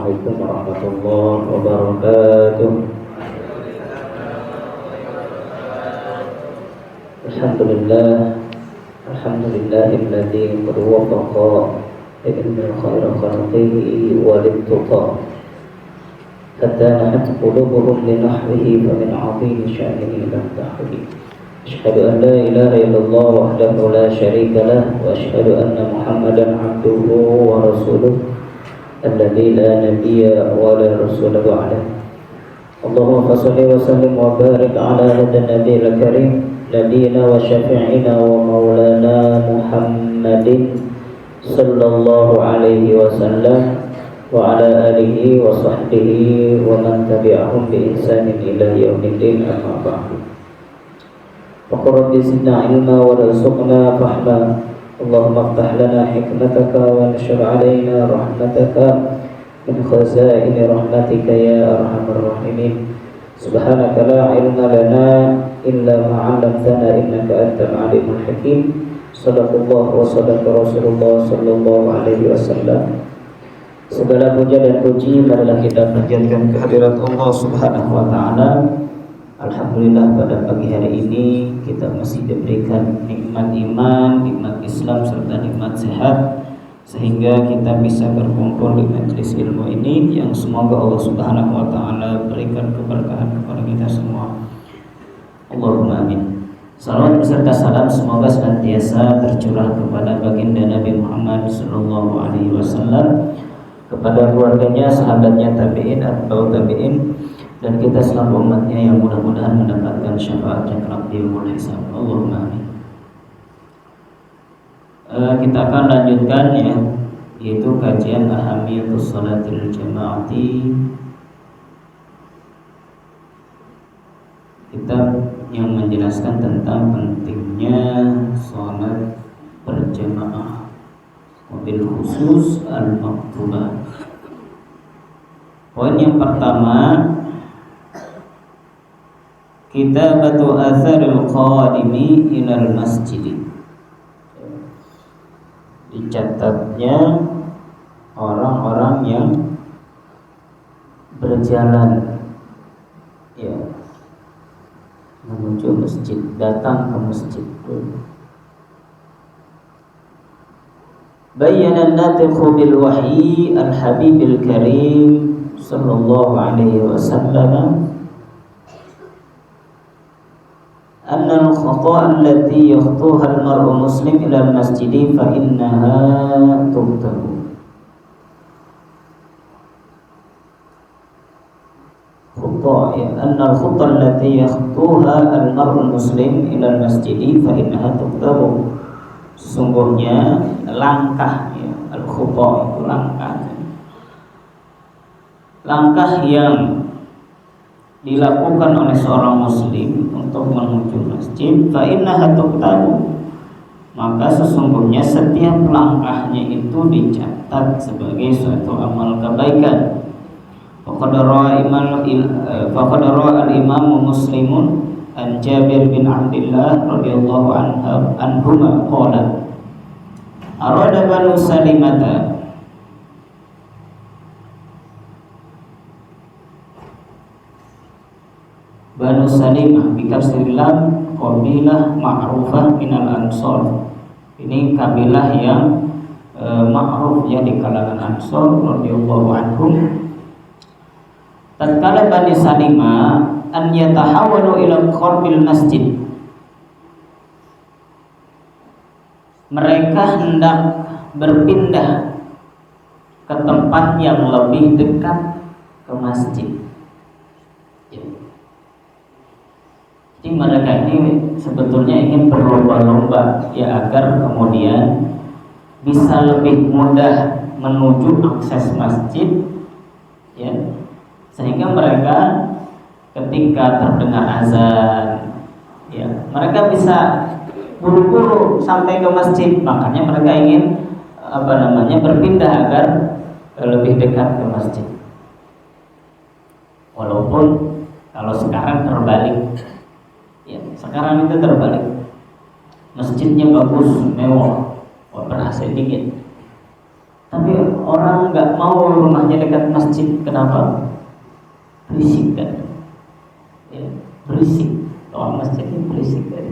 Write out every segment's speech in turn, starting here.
Assalamualaikum warahmatullahi wabarakatuh. Alhamdulillahilladzi qad wafaqa innal khayra khalqihi wa libtuqa hatta nahat qulubuhum li nahwihi fa min 'azimi sya'nihi lam tahwi. Asyhadu an la ilaha illallah wahdahu la syarika lah wa asyhadu anna Muhammadan 'abduhu wa rasuluh alladzi la nabiyya wa la rasula ba'dah. Allahumma shalli wa sallim wa barik ala hadan nabiyil karim nabiyina wa syafi'ina wa maulana Muhammadin sallallahu alaihi wasallam wa ala alihi wa sahbihi wa man tabi'ahum bi ihsanin ila yaumiddin, amma ba'du. Faqur rabbi zidna ilma wa rzuqna fahma. Allahumma iftah lana hikmataka wa anshur alaina rahmataka min khazaini rahmatika ya arhamar rahimin. Subhanaka la ilma lana illa ma 'allamtana innaka antal alimul hakim. Shadaqallahu wa sadaqa Rasulullah sallallahu alaihi wasallam. Segala puja dan puji marilah kita panjatkan kehadirat Allah Subhanahu wa taala. Alhamdulillah pada pagi hari ini kita masih diberikan nikmat iman, nikmat Islam serta nikmat sehat sehingga kita bisa berkumpul di majelis ilmu ini yang semoga Allah Subhanahu wa taala berikan keberkahan kepada kita semua. Allahumma amin. Salawat beserta salam semoga senantiasa tercurah kepada baginda Nabi Muhammad sallallahu alaihi wasallam, kepada keluarganya, sahabatnya, tabi'in, atba'ut tabi'in, dan kita selalu umatnya yang mudah-mudahan mendapatkan syafaatnya kelak di yaumul hisab. Allahumma amin. Kita akan lanjutkan yaitu kajian ahamiyatus salatil jamaati, kitab yang menjelaskan tentang pentingnya salat berjamaah, wabil khusus al-maktubah. Poin yang pertama, kitabatu atharil qadimi ilal masjid. Dicatatnya orang-orang yang berjalan menuju masjid, datang ke masjid. Bayyana an-natikhu bil wahyi al-habibil karim sallallahu alaihi wasallam anna al-khata' allati yakhtuha al-mar'u muslim ila al-masjid fa innaha tubtahu. Anna al-khata' allati yakhtuha al-mar'u muslim ila al-masjid fa innaha tubtahu. Sesungguhnya langkah al-khata' itu langkah yang dilakukan oleh seorang muslim untuk menuju masjid, fa innaha tuqtabu, maka sesungguhnya setiap langkahnya itu dicatat sebagai suatu amal kebaikan. Faqad rawa al-Imam Muslimun an Jabir bin Abdullah radhiyallahu anhuma qala arada Banu Salimata Banu Salimah bikasrilam qabilah ma'rufah minal ansor. Ini kabilah yang ma'ruf di kalangan ansor radhiyallahu anhum. Tatkala Bani Salimah an yatahawalu ila qarbil masjid, mereka hendak berpindah ke tempat yang lebih dekat ke masjid. Jadi mereka ini sebetulnya ingin berlomba-lomba agar kemudian bisa lebih mudah menuju akses masjid, sehingga mereka ketika terdengar azan, mereka bisa buru-buru sampai ke masjid. Makanya mereka ingin berpindah agar lebih dekat ke masjid. Walaupun kalau sekarang terbalik. Sekarang itu terbalik. Masjidnya bagus, mewah, berhasil dikit. Tapi orang nggak mau rumahnya dekat masjid. Kenapa? Berisik kan? Ya, berisik. Orang masjidnya berisik kan?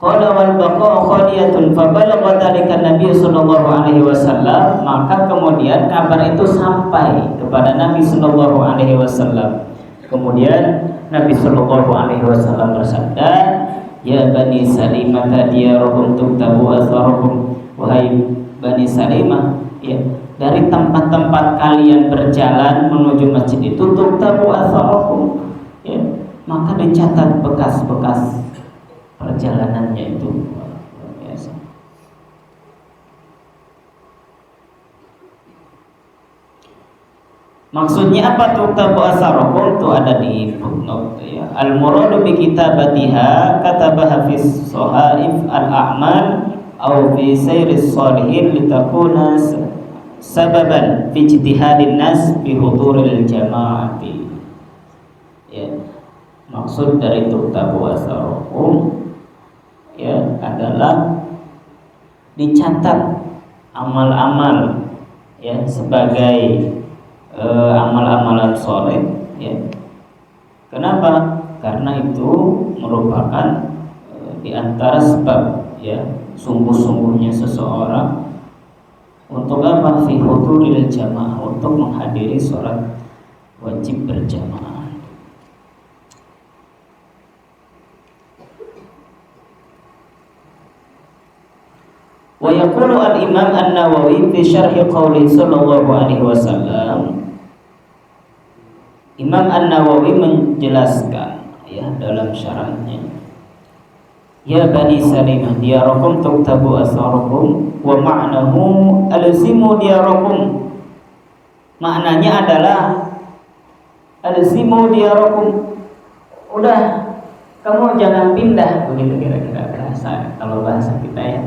Qala wal baqa'u khaliyatun fa balagha dzalika Nabi sallallahu alaihi wasallam, maka kemudian kabar itu sampai kepada Nabi sallallahu alaihi wasallam. Kemudian Nabi sallallahu alaihi wasallam bersabda, "Ya Bani Salimah diyarakum tuktabu aswarukum." Wahai Bani Salimah, ya, dari tempat-tempat kalian berjalan menuju masjid itu tuktabu aswarukum, ya, maka dicatat bekas-bekas perjalanannya itu. Luar biasa. Maksudnya apa tuktabu asarakum? Itu ada di footnote ya. Al-muradu bi kitabatiha katabaha fi sahaif al-a'mal aw fi sayris shalihin litakuna sababan fi ijtihadin nas bi huduril jama'ati. Ya. Maksud dari tuktabu asarakum ya adalah dicatat amal-amal ya sebagai amal-amalan soleh ya. Kenapa? Karena itu merupakan di antara sebab ya sungguh-sungguhnya seseorang untuk apa? Fi huduril jamaah, untuk menghadiri sholat wajib berjamaah. Wa yaqulu al-Imam An-Nawawi fi syarh qouli sallallahu alaihi wasallam. Imam An-Nawawi menjelaskan ya dalam syarahnya, ya Bani Salimah diyarakum tuktabu asarakum wa ma'nahu alzimu diyarakum. Maknanya adalah alzimu diyarakum, udah kamu jangan pindah, begitu kira-kira bahasa, kalau bahasa kita ya.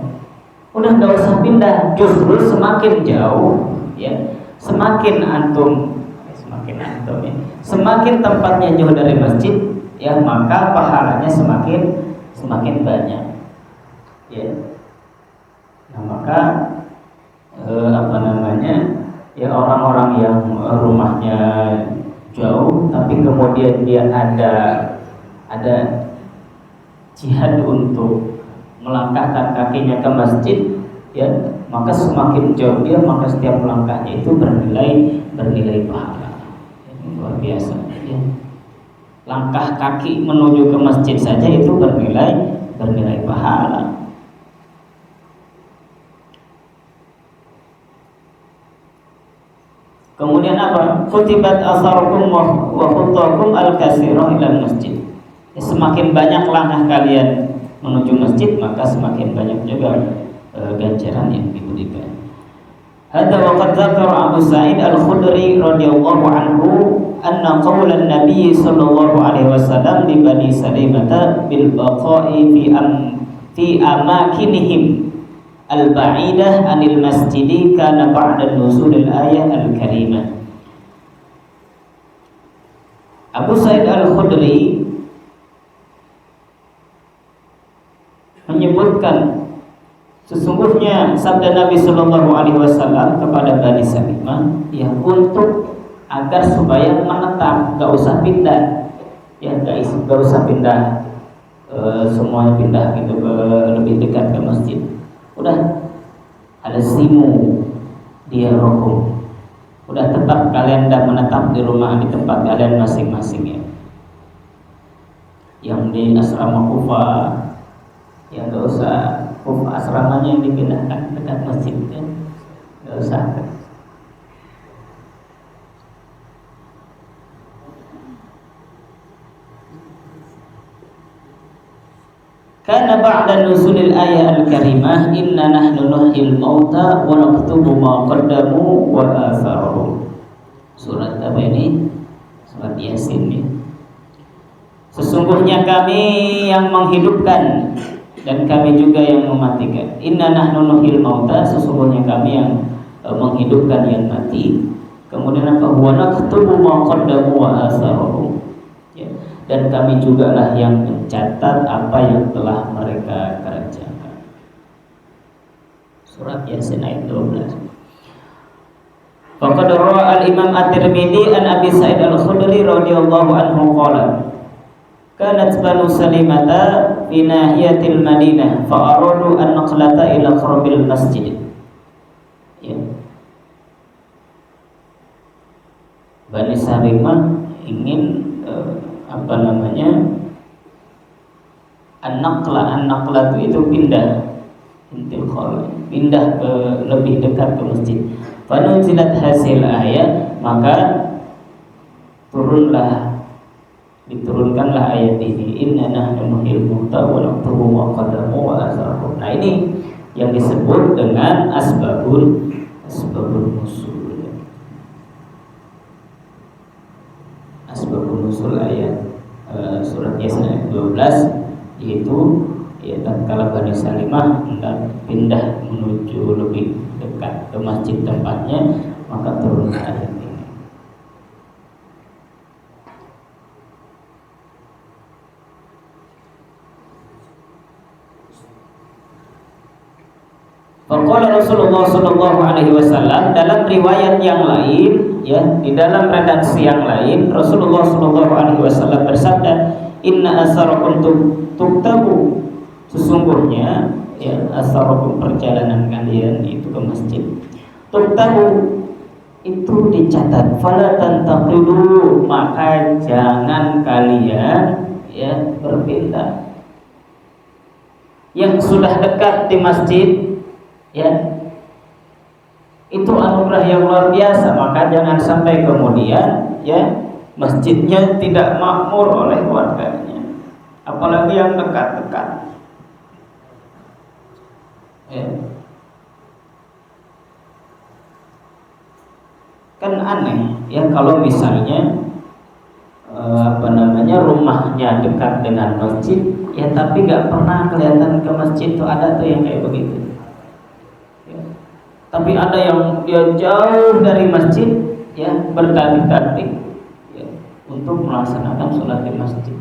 Udah nggak usah pindah, justru semakin jauh ya, semakin antum ya, semakin tempatnya jauh dari masjid ya, maka pahalanya semakin banyak ya. Nah maka ya orang-orang yang rumahnya jauh tapi kemudian dia ada jihad untuk melangkahkan kakinya ke masjid ya, maka semakin jauh dia, maka setiap langkahnya itu bernilai pahala. Luar biasa ya. Langkah kaki menuju ke masjid saja itu bernilai pahala. Kemudian apa? Kutibat asarukum wa khuttakum al-katsira ila masjid. Ya, semakin banyak langkah kalian menuju masjid, maka semakin banyak juga ganjaran yang diberikan. Hadza wa qad dzakara Abu Sa'id Al-Khudri radhiyallahu anhu anna qaulan Nabi sallallahu alaihi wasallam li Bani Salimah bil baqa'i fi amakinihim al-ba'idah anil masjidi kana ba'da nuzulil ayah al-karimah. Abu Sa'id Al-Khudri menyebutkan sesungguhnya sabda Nabi Sallallahu Alaihi Wasallam kepada Bani Salimah yang untuk agar supaya menetap, gak usah pindah ya, gak usah pindah semuanya pindah gitu ke lebih dekat ke masjid. Udah alzimu diyarakum, udah tetap kalian dah menetap di rumah, di tempat kalian masing-masing ya. Yang di asrama Kufa ya nggak usah asramanya yang dipindahkan dekat masjid kan, nggak usah. Karena ba'da nuzulil ayat al-karimah inna nahnu nuhyil mauta wa naktubu ma qaddamu wa atharuhum. Surat apa ini? Surat Yasin ya. Sesungguhnya kami yang menghidupkan dan kami juga yang mematikan. Inna nahnu nuhyil mauta, sesungguhnya kami yang menghidupkan yang mati. Kemudian apa? Wa naktubu ma qaddamu wa atharuhum. Ya. dan kami jugalah yang mencatat apa yang telah mereka kerjakan. Surat Yasin ayat 12. Faqad rawa al-Imam At-Tirmidzi an Abi Sa'id Al-Khudri radhiyallahu anhu qala kanat Banu Salimata fi nahiyatil Madinah fa aradu an naqlata ila qurbil masjid. Ya. Bani Salimah ingin an-naqla itu pindah pindah ke lebih dekat ke masjid. Fanuzilat hasil ayat, maka diturunkanlah ayat ini, inna nahnu nuhyil mauta wa naktubu ma qaddamu wa atharahum. Nah, ini yang disebut dengan asbabul nusul. Asbabun nusul ayat surat Yasin ayat 12, yaitu ya tatkala Bani Salimah hendak pindah menuju lebih dekat ke masjid tempatnya, maka turun ayat ini. Faqala Rasulullah sallallahu alaihi wasallam, dalam riwayat yang lain, ya, di dalam redaksi yang lain, Rasulullah sallallahu alaihi wasallam bersabda, inna asarakum tuktabu, sesungguhnya ya asarakum perjalanan kalian itu ke masjid, tuktabu itu dicatat, fala tantaqilu, maka jangan kalian ya berpindah. Yang sudah dekat di masjid, ya, itu anugerah yang luar biasa, maka jangan sampai kemudian ya masjidnya tidak makmur oleh warganya, apalagi yang dekat-dekat. Ya. Kan aneh ya kalau misalnya rumahnya dekat dengan masjid, ya tapi nggak pernah kelihatan ke masjid. Tuh ada tuh yang kayak begitu. Tapi ada yang dia jauh dari masjid, ya berganti-ganti ya, untuk melaksanakan sholat di masjid.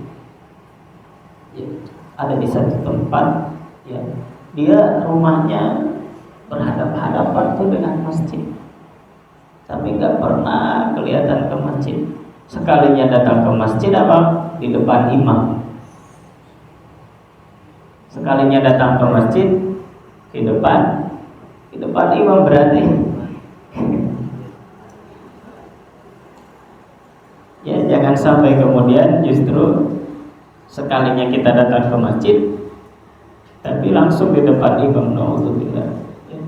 Ya, ada di satu tempat, ya dia rumahnya berhadap-hadapan tuh dengan masjid, tapi nggak pernah kelihatan ke masjid. Sekalinya datang ke masjid apa? Di depan imam. Sekalinya datang ke masjid di depan imam berarti ya jangan sampai kemudian justru sekalinya kita datang ke masjid tapi langsung di depan imam. Naudzubillah. Ya.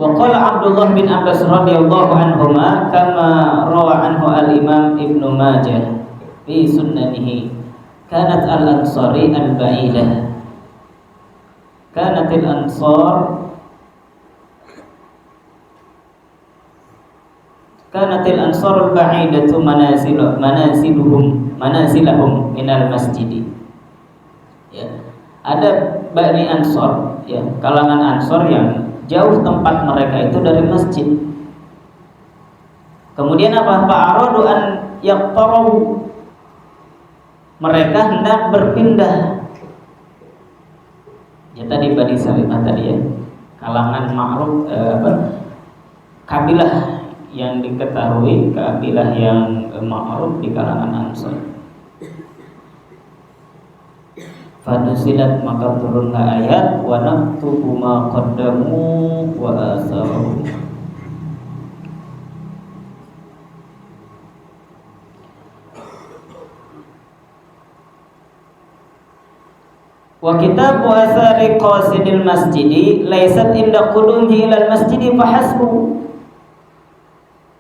Wa qala Abdullah bin Abbas radhiyallahu anhuma kama rawa anhu al-Imam Ibnu Majah fi sunnanihi, kanat al-ansari al-ba'idah, kanat al-ansar al-ba'idatu manazilahum minal masjid. Ya, ada Bani Ansor, ya, kalangan Ansor yang jauh tempat mereka itu dari masjid. Kemudian apa? Fa'aradu an yaqtaru, mereka hendak berpindah. Ya tadi Bani Salimah tadi ya, kalangan ma'ruf kabilah yang diketahui, kabilah yang ma'ruf di kalangan Ansor. Fanusilat, maka turunlah ayat wa naktubu ma qaddamu wa atharu. Wa kitabu athari qasidil masjidi laisat inda qudumhi ilal masjidi fahasbu.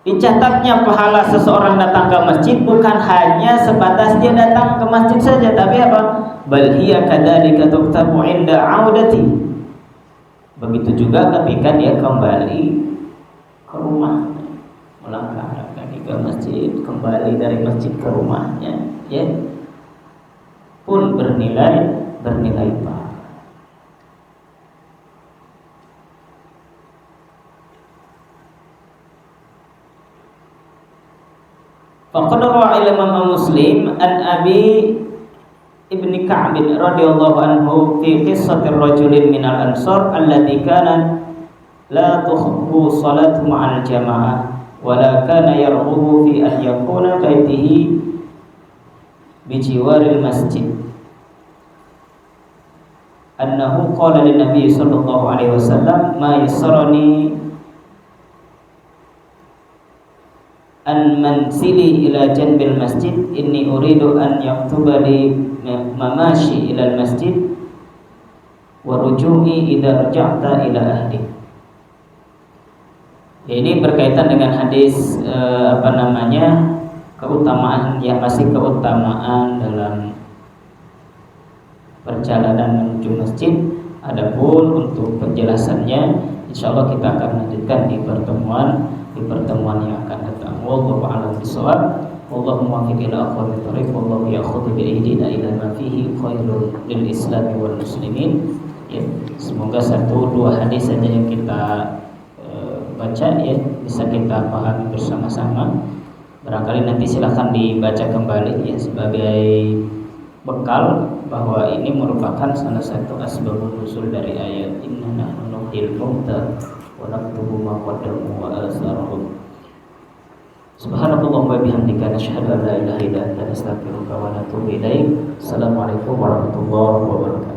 Dicatatnya pahala seseorang datang ke masjid bukan hanya sebatas dia datang ke masjid saja, tapi apa? Bal hiya kadzalika tuktabu inda audati. Begitu juga ketika dia kembali ke rumah, melangkah kaki ke masjid, kembali dari masjid ke rumahnya, ya, pun bernilai pahala. Faqad rawa Imam Muslim an Abi Ibni Ka'b radhiyallahu anhu fi qissatir rajulin minal ansar alladhi kana la tuhibbu salatu ma'al jamaah wa la kana yarghabu fi an yakuna baitihi bi jiwaril masjid annahu qala lin nabiy sallallahu alaihi wasallam ma yassarani an mansili ila janbil masjid inni uridu an yaktuba li mamashi ila masjid wa ruju'i idza raja'ta ila ahli. Ya, ini berkaitan dengan hadis keutamaan, ya masih keutamaan dalam perjalanan menuju masjid. Adapun untuk penjelasannya insyaallah kita akan lanjutkan di pertemuan yang akan datang. Wallahu a'lam bishawab. Wallahu muwaffiq ila aqwamit thoriq. Wallahu ya'khudhu bi aydina ila ma fihi khairul lil Islam wal muslimin. Ya, semoga 1-2 hadis saja yang kita baca ya bisa kita pahami bersama-sama. Barangkali nanti silahkan dibaca kembali ya sebagai bekal bahwa ini merupakan salah satu asbabun nuzul dari ayat inna nahnu nuhyil mauta wa naktubu ma qaddamu wa atharahum. Subhanallah wa bihamdika nasyhadu an la ilaha illa anta nastaghfiruka wa natubu ilaik. Assalamualaikum warahmatullahi wabarakatuh.